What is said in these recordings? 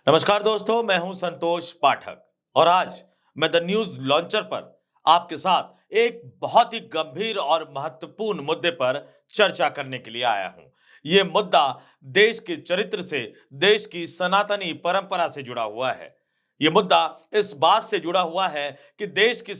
नमस्कार दोस्तों, मैं हूं संतोष पाठक और आज मैं द न्यूज लॉन्चर पर आपके साथ एक बहुत ही गंभीर और महत्वपूर्ण मुद्दे पर चर्चा करने के लिए आया हूं। यह मुद्दा देश के चरित्र से, देश की सनातनी परंपरा से जुड़ा हुआ है। यह मुद्दा इस बात से जुड़ा हुआ है कि देश की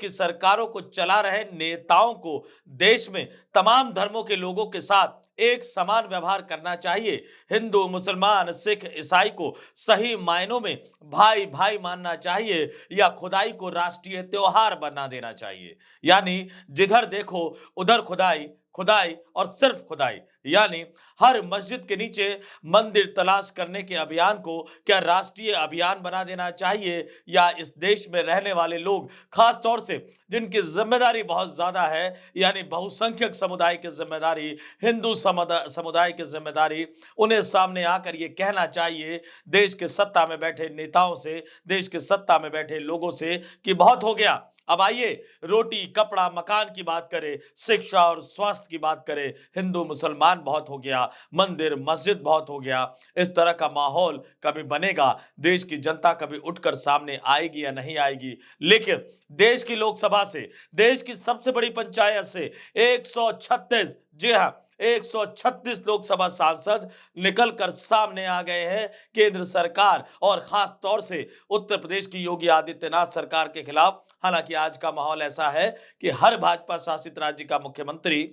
सरकारों को चला रहे नेताओं को देश में तमाम धर्मों के लोगों के साथ एक समान व्यवहार करना चाहिए। हिंदू, मुसलमान, सिख, ईसाई को सही मायनों में भाई भाई मानना चाहिए या खुदाई को राष्ट्रीय त्योहार बना देना चाहिए। यानी जिधर देखो उधर खुदाई, खुदाई और सिर्फ खुदाई। यानी हर मस्जिद के नीचे मंदिर तलाश करने के अभियान को क्या राष्ट्रीय अभियान बना देना चाहिए, या इस देश में रहने वाले लोग, खास तौर से जिनकी जिम्मेदारी बहुत ज्यादा है, यानी बहुसंख्यक समुदाय की जिम्मेदारी, हिंदू समुदाय की जिम्मेदारी, उन्हें सामने आकर ये कहना चाहिए देश के सत्ता में बैठे नेताओं से, देश के सत्ता में बैठे लोगों से कि बहुत हो गया। अब आइए रोटी, कपड़ा, मकान की बात करें, शिक्षा और स्वास्थ्य की बात करें। हिंदू मुसलमान बहुत हो गया, मंदिर मस्जिद बहुत हो गया। इस तरह का माहौल कभी बनेगा? देश की जनता कभी उठकर सामने आएगी या नहीं आएगी? लेकिन देश की लोकसभा से, देश की सबसे बड़ी पंचायत से 136, जी हां, 136 लोकसभा सांसद निकलकर सामने आ गए हैं केंद्र सरकार और खास तौर से उत्तर प्रदेश की योगी आदित्यनाथ सरकार के खिलाफ। हालांकि आज का माहौल ऐसा है कि हर भाजपा शासित राज्य का मुख्यमंत्री,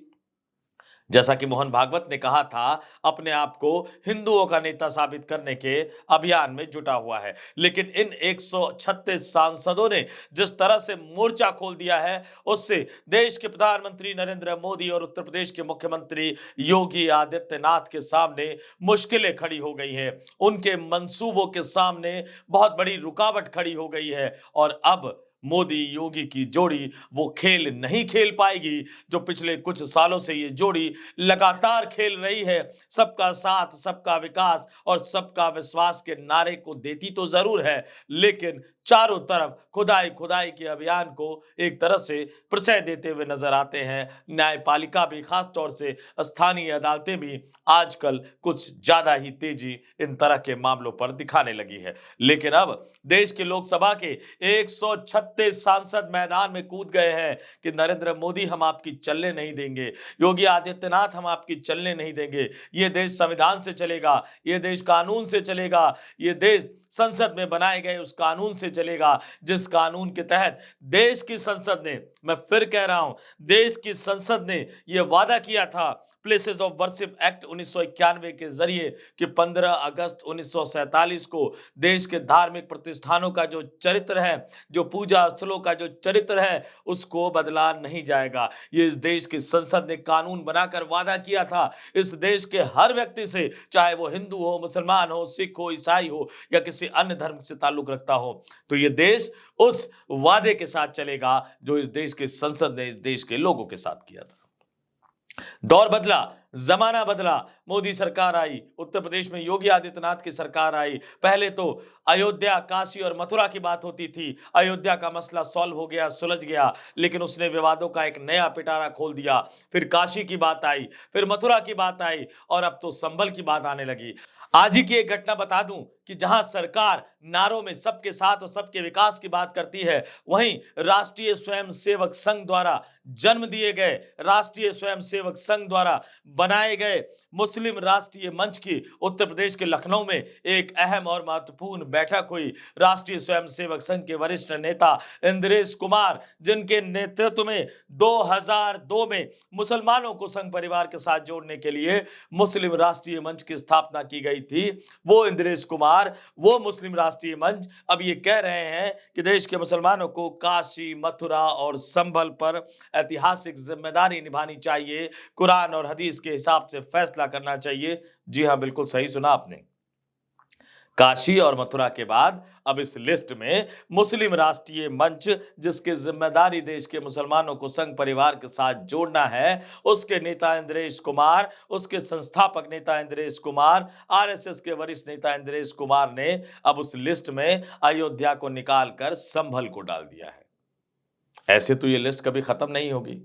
जैसा कि मोहन भागवत ने कहा था, अपने आप को हिंदुओं का नेता साबित करने के अभियान में जुटा हुआ है। लेकिन इन 136 सांसदों ने जिस तरह से मोर्चा खोल दिया है, उससे देश के प्रधानमंत्री नरेंद्र मोदी और उत्तर प्रदेश के मुख्यमंत्री योगी आदित्यनाथ के सामने मुश्किलें खड़ी हो गई हैं। उनके मंसूबों के सामने बहुत बड़ी रुकावट खड़ी हो गई है और अब मोदी योगी की जोड़ी वो खेल नहीं खेल पाएगी जो पिछले कुछ सालों से ये जोड़ी लगातार खेल रही है। सबका साथ, सबका विकास और सबका विश्वास के नारे को देती तो जरूर है, लेकिन चारों तरफ खुदाई खुदाई के अभियान को एक तरह से प्रश्रय देते हुए नजर आते हैं। न्यायपालिका भी, खास तौर से स्थानीय अदालतें भी आजकल कुछ ज्यादा ही तेजी इन तरह के मामलों पर दिखाने लगी है। लेकिन अब देश की लोकसभा के 136 सांसद मैदान में कूद गए हैं कि नरेंद्र मोदी, हम आपकी चलने नहीं देंगे। योगी आदित्यनाथ, हम आपकी चलने नहीं देंगे। ये देश संविधान से चलेगा, ये देश कानून से चलेगा, ये देश संसद में बनाए गए उस कानून से चलेगा जिस कानून के तहत देश की संसद ने, मैं फिर कह रहा हूं, देश की संसद ने यह वादा किया था प्लेसेस ऑफ वर्शिप एक्ट 1991 के जरिए कि 15 अगस्त 1947 को देश के धार्मिक प्रतिष्ठानों का जो चरित्र है, जो पूजा स्थलों का जो चरित्र है, उसको बदला नहीं जाएगा। ये इस देश की संसद ने कानून बनाकर वादा किया था इस देश के हर व्यक्ति से, चाहे वो हिंदू हो, मुसलमान हो, सिख हो, ईसाई हो या किसी अन्य धर्म से ताल्लुक रखता हो। तो ये देश उस वादे के साथ चलेगा जो इस देश की संसद ने इस देश के लोगों के साथ किया था। दौर बदला, जमाना बदला, मोदी सरकार आई, उत्तर प्रदेश में योगी आदित्यनाथ की सरकार आई। पहले तो अयोध्या, काशी और मथुरा की बात होती थी। अयोध्या का मसला सॉल्व हो गया, सुलझ गया, लेकिन उसने विवादों का एक नया पिटारा खोल दिया। फिर काशी की बात आई, फिर मथुरा की बात आई और अब तो संभल की बात आने लगी। आज ही की एक घटना बता दूं कि जहां सरकार नारों में सबके साथ और सबके विकास की बात करती है, वहीं राष्ट्रीय स्वयंसेवक संघ द्वारा जन्म दिए गए, राष्ट्रीय स्वयंसेवक संघ द्वारा बनाए गए मुस्लिम राष्ट्रीय मंच की उत्तर प्रदेश के लखनऊ में एक अहम और महत्वपूर्ण बैठक हुई। राष्ट्रीय स्वयंसेवक संघ के वरिष्ठ नेता इंद्रेश कुमार, जिनके नेतृत्व में 2002 में मुसलमानों को संघ परिवार के साथ जोड़ने के लिए मुस्लिम राष्ट्रीय मंच की स्थापना की गई थी, वो इंद्रेश कुमार, वो मुस्लिम राष्ट्रीय मंच अब ये कह रहे हैं कि देश के मुसलमानों को काशी, मथुरा और संभल पर ऐतिहासिक जिम्मेदारी निभानी चाहिए, कुरान और हदीस के हिसाब से फैसला करना चाहिए। जी हां, बिल्कुल सही सुना आपने। काशी और मथुरा के बाद अब इस लिस्ट में मुस्लिम राष्ट्रीय मंच, जिसकी जिम्मेदारी देश के मुसलमानों को संघ परिवार के साथ जोड़ना है, उसके नेता इंद्रेश कुमार, उसके संस्थापक नेता इंद्रेश कुमार, आरएसएस के वरिष्ठ नेता इंद्रेश कुमार ने अब उस लिस्ट में अयोध्या को निकालकर संभल को डाल दिया है। ऐसे तो ये लिस्ट कभी खत्म नहीं होगी।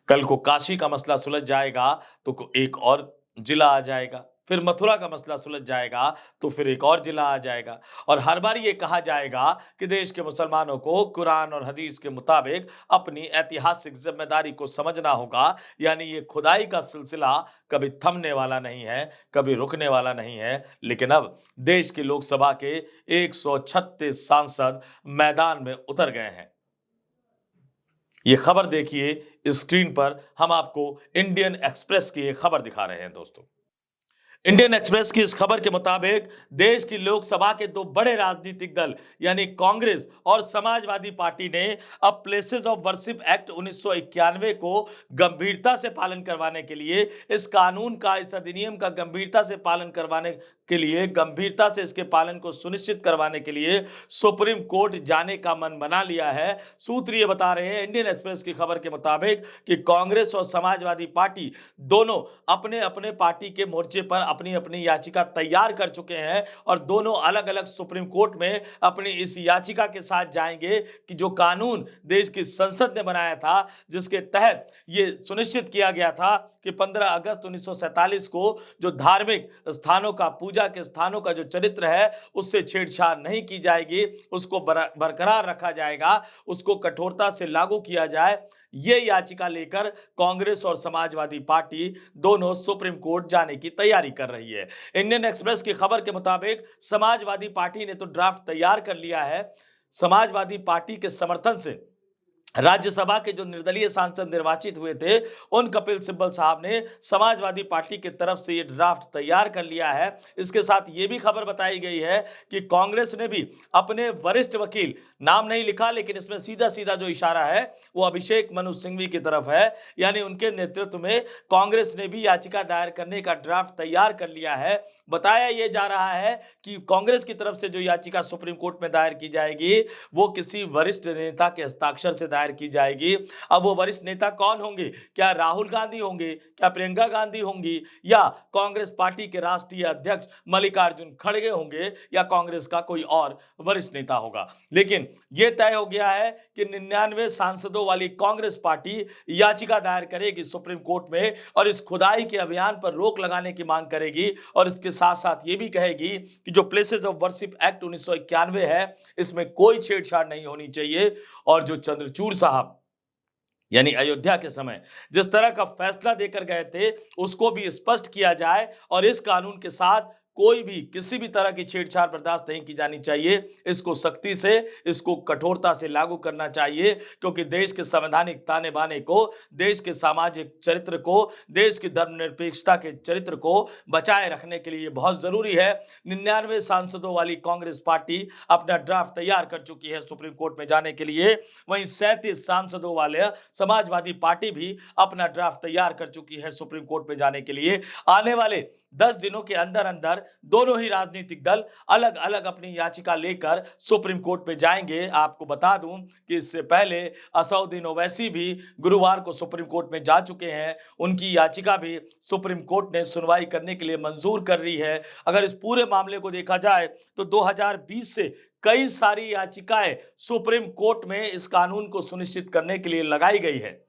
कल को काशी का मसला सुलझ जाएगा तो एक और जिला आ जाएगा, फिर मथुरा का मसला सुलझ जाएगा, तो फिर एक और जिला आ जाएगा और हर बार ये कहा जाएगा कि देश के मुसलमानों को कुरान और हदीस के मुताबिक अपनी ऐतिहासिक जिम्मेदारी को समझना होगा। यानी ये खुदाई का सिलसिला कभी थमने वाला नहीं है, कभी रुकने वाला नहीं है। लेकिन अब देश की लोकसभा के 136 सांसद मैदान में उतर गए हैं। ये खबर देखिए स्क्रीन पर, हम आपको इंडियन एक्सप्रेस की एक खबर दिखा रहे हैं दोस्तों। इंडियन एक्सप्रेस की इस खबर के मुताबिक देश की लोकसभा के दो बड़े राजनीतिक दल यानी कांग्रेस और समाजवादी पार्टी ने अब प्लेसेस ऑफ वर्शिप एक्ट 1991 को गंभीरता से पालन करवाने के लिए, इस कानून का, इस अधिनियम का गंभीरता से पालन करवाने के लिए, गंभीरता से इसके पालन को सुनिश्चित करवाने के लिए सुप्रीम कोर्ट जाने का मन बना लिया है। सूत्र ये बता रहे हैं इंडियन एक्सप्रेस की खबर के मुताबिक कि कांग्रेस और समाजवादी पार्टी दोनों अपने अपने पार्टी के मोर्चे पर अपनी अपनी याचिका तैयार कर चुके हैं और दोनों अलग अलग सुप्रीम कोर्ट में अपनी इस याचिका के साथ जाएंगे कि जो कानून देश की संसद ने बनाया था, जिसके तहत ये सुनिश्चित किया गया था कि 15 अगस्त 1947 को जो धार्मिक स्थानों का, पूजा के स्थानों का जो चरित्र है, उससे छेड़छाड़ नहीं की जाएगी, उसको बरकरार रखा जाएगा, उसको कठोरता से लागू किया जाए। ये याचिका लेकर कांग्रेस और समाजवादी पार्टी दोनों सुप्रीम कोर्ट जाने की तैयारी कर रही है। इंडियन एक्सप्रेस की खबर के मुताबिक समाजवादी पार्टी ने तो ड्राफ्ट तैयार कर लिया है। समाजवादी पार्टी के समर्थन से राज्यसभा के जो निर्दलीय सांसद निर्वाचित हुए थे, उन कपिल सिब्बल साहब ने समाजवादी पार्टी की तरफ से ये ड्राफ्ट तैयार कर लिया है। इसके साथ ये भी खबर बताई गई है कि कांग्रेस ने भी अपने वरिष्ठ वकील, नाम नहीं लिखा लेकिन इसमें सीधा सीधा जो इशारा है वो अभिषेक मनु सिंघवी की तरफ है। यानी उनके नेतृत्व में कांग्रेस ने भी याचिका दायर करने का ड्राफ्ट तैयार कर लिया है। बताया यह जा रहा है कि कांग्रेस की तरफ से जो याचिका सुप्रीम कोर्ट में दायर की जाएगी, वो किसी वरिष्ठ नेता के हस्ताक्षर से दायर की जाएगी। अब वो वरिष्ठ नेता कौन होंगे? क्या राहुल गांधी होंगे? क्या प्रियंका गांधी होंगी? या कांग्रेस पार्टी के राष्ट्रीय अध्यक्ष मल्लिकार्जुन खड़गे होंगे? या कांग्रेस का कोई और वरिष्ठ नेता होगा? लेकिन यह तय हो गया है कि 99 सांसदों वाली कांग्रेस पार्टी याचिका दायर करेगी सुप्रीम कोर्ट में और इस खुदाई के अभियान पर रोक लगाने की मांग करेगी और इसके साथ साथ ये भी कहेगी कि जो प्लेसेस ऑफ वर्शिप एक्ट 1991 है, इसमें कोई छेड़छाड़ नहीं होनी चाहिए और जो चंद्रचूड़ साहब यानी अयोध्या के समय जिस तरह का फैसला देकर गए थे, उसको भी स्पष्ट किया जाए और इस कानून के साथ कोई भी किसी भी तरह की छेड़छाड़ बर्दाश्त नहीं की जानी चाहिए। इसको सख्ती से, इसको कठोरता से लागू करना चाहिए, क्योंकि देश के संवैधानिक ताने बाने को, देश के सामाजिक चरित्र को, देश की धर्मनिरपेक्षता के चरित्र को बचाए रखने के लिए बहुत जरूरी है। 99 सांसदों वाली कांग्रेस पार्टी अपना ड्राफ्ट तैयार कर चुकी है सुप्रीम कोर्ट में जाने के लिए। वहीं 37 सांसदों वाले समाजवादी पार्टी भी अपना ड्राफ्ट तैयार कर चुकी है सुप्रीम कोर्ट में जाने के लिए। आने वाले 10 दिनों के अंदर अंदर दोनों ही राजनीतिक दल अलग अलग अपनी याचिका लेकर सुप्रीम कोर्ट में जाएंगे। आपको बता दूं कि इससे पहले असउद्दीन ओवैसी भी गुरुवार को सुप्रीम कोर्ट में जा चुके हैं। उनकी याचिका भी सुप्रीम कोर्ट ने सुनवाई करने के लिए मंजूर कर रही है। अगर इस पूरे मामले को देखा जाए तो 2020 से कई सारी याचिकाएं सुप्रीम कोर्ट में इस कानून को सुनिश्चित करने के लिए लगाई गई है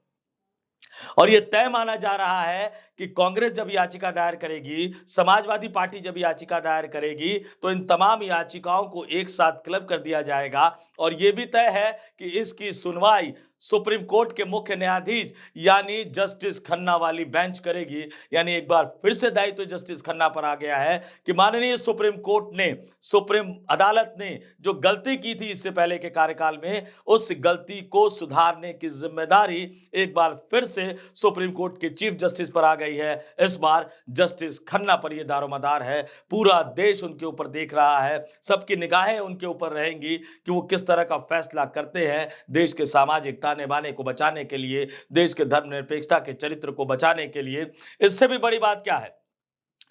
और यह तय माना जा रहा है कि कांग्रेस जब याचिका दायर करेगी, समाजवादी पार्टी जब याचिका दायर करेगी, तो इन तमाम याचिकाओं को एक साथ क्लब कर दिया जाएगा और यह भी तय है कि इसकी सुनवाई सुप्रीम कोर्ट के मुख्य न्यायाधीश यानी जस्टिस खन्ना वाली बेंच करेगी। यानी एक बार फिर से दायित्व जस्टिस खन्ना पर आ गया है कि माननीय सुप्रीम कोर्ट ने, सुप्रीम अदालत ने जो गलती की थी इससे पहले के कार्यकाल में, उस गलती को सुधारने की जिम्मेदारी एक बार फिर से सुप्रीम कोर्ट के चीफ जस्टिस पर आ गई है। इस बार जस्टिस खन्ना पर यह दारोमदार है। पूरा देश उनके ऊपर देख रहा है, सबकी निगाहें उनके ऊपर रहेंगी कि वो किस तरह का फैसला करते हैं देश के सामाजिक ताने बाने को बचाने के लिए, देश के धर्मनिरपेक्षता के चरित्र को बचाने के लिए। इससे भी बड़ी बात क्या है?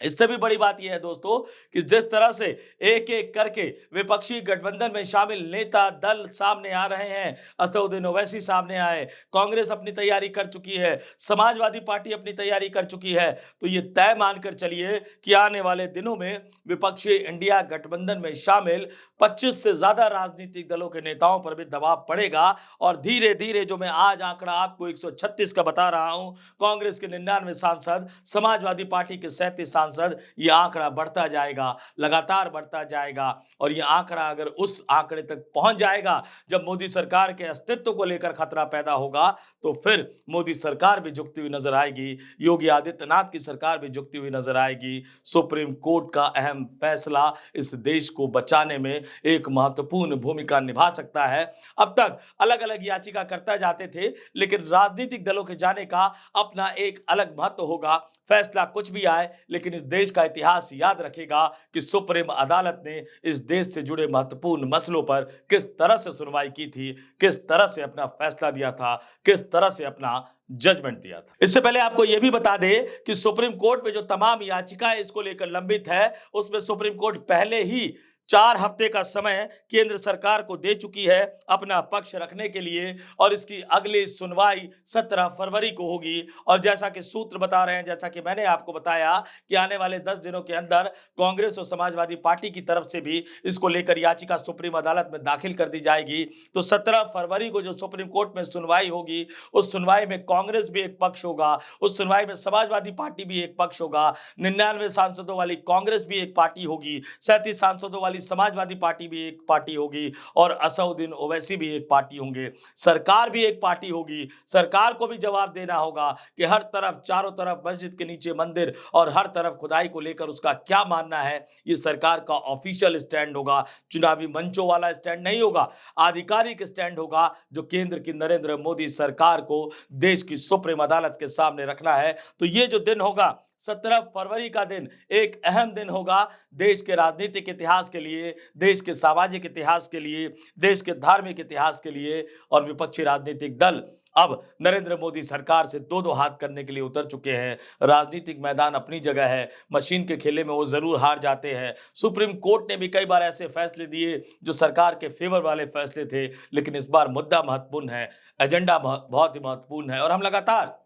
इससे भी बड़ी बात यह है दोस्तों कि जिस तरह से एक एक करके विपक्षी गठबंधन में शामिल नेता दल सामने आ रहे हैं, असदुद्दीन ओवैसी सामने आए, कांग्रेस अपनी तैयारी कर चुकी है, समाजवादी पार्टी अपनी तैयारी कर चुकी है, तो ये तय मानकर चलिए कि आने वाले दिनों में विपक्षी इंडिया गठबंधन में शामिल 25 से ज्यादा राजनीतिक दलों के नेताओं पर भी दबाव पड़ेगा और धीरे धीरे, जो मैं आज आंकड़ा आपको 136 का बता रहा हूं, कांग्रेस के 99 सांसद, समाजवादी पार्टी के 37 सांसद सांसद, ये आंकड़ा बढ़ता जाएगा, लगातार बढ़ता जाएगा और ये आंकड़ा अगर उस आंकड़े तक पहुंच जाएगा जब मोदी सरकार के अस्तित्व को लेकर खतरा पैदा होगा, तो फिर मोदी सरकार भी झुकती हुई नजर आएगी, योगी आदित्यनाथ की सरकार भी झुकती हुई नजर आएगी। सुप्रीम कोर्ट का अहम फैसला इस देश को बचाने में एक महत्वपूर्ण भूमिका निभा सकता है। अब तक अलग अलग याचिका करता जाते थे, लेकिन राजनीतिक दलों के जाने का अपना एक अलग महत्व होगा। फैसला कुछ भी आए, लेकिन इस देश का इतिहास याद रखेगा कि सुप्रीम अदालत ने इस देश से जुड़े महत्वपूर्ण मसलों पर किस तरह से सुनवाई की थी, किस तरह से अपना फैसला दिया था, किस तरह से अपना जजमेंट दिया था। इससे पहले आपको यह भी बता दे कि सुप्रीम कोर्ट में जो तमाम याचिकाएं इसको लेकर लंबित है, उसमें सुप्रीम कोर्ट पहले ही 4 हफ्ते का समय केंद्र सरकार को दे चुकी है अपना पक्ष रखने के लिए और इसकी अगली सुनवाई 17 फरवरी को होगी। और जैसा कि सूत्र बता रहे हैं, जैसा कि मैंने आपको बताया कि आने वाले 10 दिनों के अंदर कांग्रेस और समाजवादी पार्टी की तरफ से भी इसको लेकर याचिका सुप्रीम अदालत में दाखिल कर दी जाएगी। तो 17 फरवरी को जो सुप्रीम कोर्ट में सुनवाई होगी, उस सुनवाई में कांग्रेस भी एक पक्ष होगा, उस सुनवाई में समाजवादी पार्टी भी एक पक्ष होगा, 99 सांसदों वाली कांग्रेस भी एक पार्टी होगी, 37 सांसदों वाली समाजवादी पार्टी भी एक पार्टी होगी और असउद्दीन ओवैसी भी एक पार्टी होंगे, सरकार भी एक पार्टी होगी। सरकार को भी जवाब देना होगा कि हर तरफ, चारों तरफ मस्जिद के नीचे मंदिर और हर तरफ खुदाई को लेकर उसका क्या मानना है। ये सरकार का ऑफिशियल स्टैंड होगा, चुनावी मंचों वाला स्टैंड नहीं होगा, आधिकारिक स्टैंड होगा जो केंद्र की नरेंद्र मोदी सरकार को देश की सुप्रीम अदालत के सामने रखना है। तो ये जो दिन होगा 17 फरवरी का दिन एक अहम दिन होगा देश के राजनीतिक इतिहास के लिए, देश के सामाजिक इतिहास के लिए, देश के धार्मिक इतिहास के लिए। और विपक्षी राजनीतिक दल अब नरेंद्र मोदी सरकार से दो दो हाथ करने के लिए उतर चुके हैं। राजनीतिक मैदान अपनी जगह है, मशीन के खेले में वो जरूर हार जाते हैं। सुप्रीम कोर्ट ने भी कई बार ऐसे फैसले दिए जो सरकार के फेवर वाले फैसले थे, लेकिन इस बार मुद्दा महत्वपूर्ण है, एजेंडा बहुत ही महत्वपूर्ण है। और हम लगातार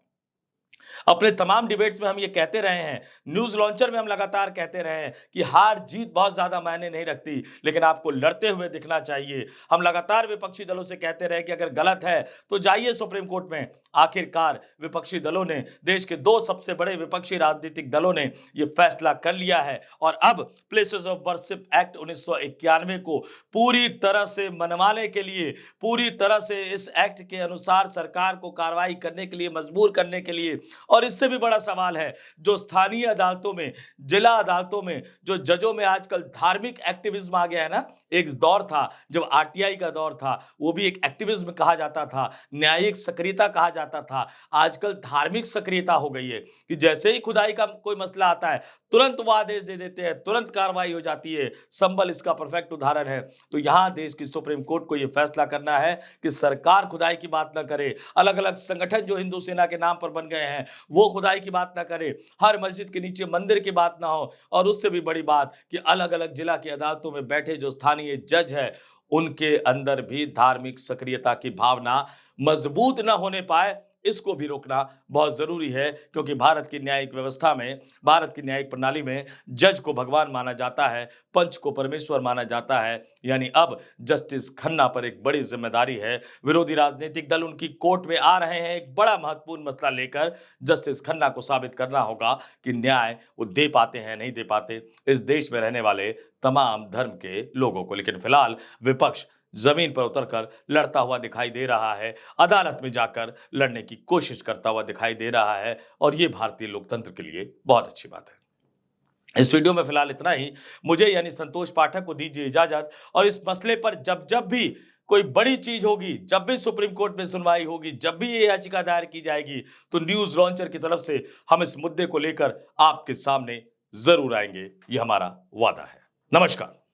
अपने तमाम डिबेट्स में हम ये कहते रहे हैं, न्यूज लॉन्चर में हम लगातार कहते रहे हैं कि हार जीत बहुत ज्यादा मायने नहीं रखती, लेकिन आपको लड़ते हुए दिखना चाहिए। हम लगातार विपक्षी दलों से कहते रहे कि अगर गलत है तो जाइए सुप्रीम कोर्ट में। आखिरकार विपक्षी दलों ने, देश के दो सबसे बड़े विपक्षी राजनीतिक दलों ने यह फैसला कर लिया है और अब प्लेसेस ऑफ वर्शिप एक्ट 1991 को पूरी तरह से मनवाने के लिए, पूरी तरह से इस एक्ट के अनुसार सरकार को कार्रवाई करने के लिए मजबूर करने के लिए। और इससे भी बड़ा सवाल है, जो स्थानीय अदालतों में, जिला अदालतों में, जो जजों में आजकल धार्मिक एक्टिविज्म आ गया है ना। एक दौर था जब आरटीआई का दौर था, वो भी एक एक्टिविज्म कहा जाता था, न्यायिक सक्रियता कहा जाता था। आजकल धार्मिक सक्रियता हो गई है कि जैसे ही खुदाई का कोई मसला आता है, तुरंत वो आदेश दे देते हैं, तुरंत कार्रवाई हो जाती है। संभल इसका परफेक्ट उदाहरण है। तो यहां देश की सुप्रीम कोर्ट को यह फैसला करना है कि सरकार खुदाई की बात ना करे, अलग अलग संगठन जो हिंदू सेना के नाम पर बन गए हैं वो खुदाई की बात ना करे, हर मस्जिद के नीचे मंदिर की बात ना हो, और उससे भी बड़ी बात कि अलग अलग जिला की अदालतों में बैठे जो स्थानीय जज है उनके अंदर भी धार्मिक सक्रियता की भावना मजबूत ना होने पाए, इसको भी रोकना बहुत जरूरी है। क्योंकि भारत की न्यायिक व्यवस्था में, भारत की न्यायिक प्रणाली में जज को भगवान माना जाता है, पंच को परमेश्वर माना जाता है। यानी अब जस्टिस खन्ना पर एक बड़ी जिम्मेदारी है। विरोधी राजनीतिक दल उनकी कोर्ट में आ रहे हैं एक बड़ा महत्वपूर्ण मसला लेकर। जस्टिस खन्ना को साबित करना होगा कि न्याय वो दे पाते हैं, नहीं दे पाते इस देश में रहने वाले तमाम धर्म के लोगों को। लेकिन फिलहाल विपक्ष जमीन पर उतरकर लड़ता हुआ दिखाई दे रहा है, अदालत में जाकर लड़ने की कोशिश करता हुआ दिखाई दे रहा है, और ये भारतीय लोकतंत्र के लिए बहुत अच्छी बात है। इस वीडियो में फिलहाल इतना ही। मुझे यानी संतोष पाठक को दीजिए इजाजत, और इस मसले पर जब जब भी कोई बड़ी चीज होगी, जब भी सुप्रीम कोर्ट में सुनवाई होगी, जब भी ये याचिका दायर की जाएगी, तो न्यूज लॉन्चर की तरफ से हम इस मुद्दे को लेकर आपके सामने जरूर आएंगे। ये हमारा वादा है। नमस्कार।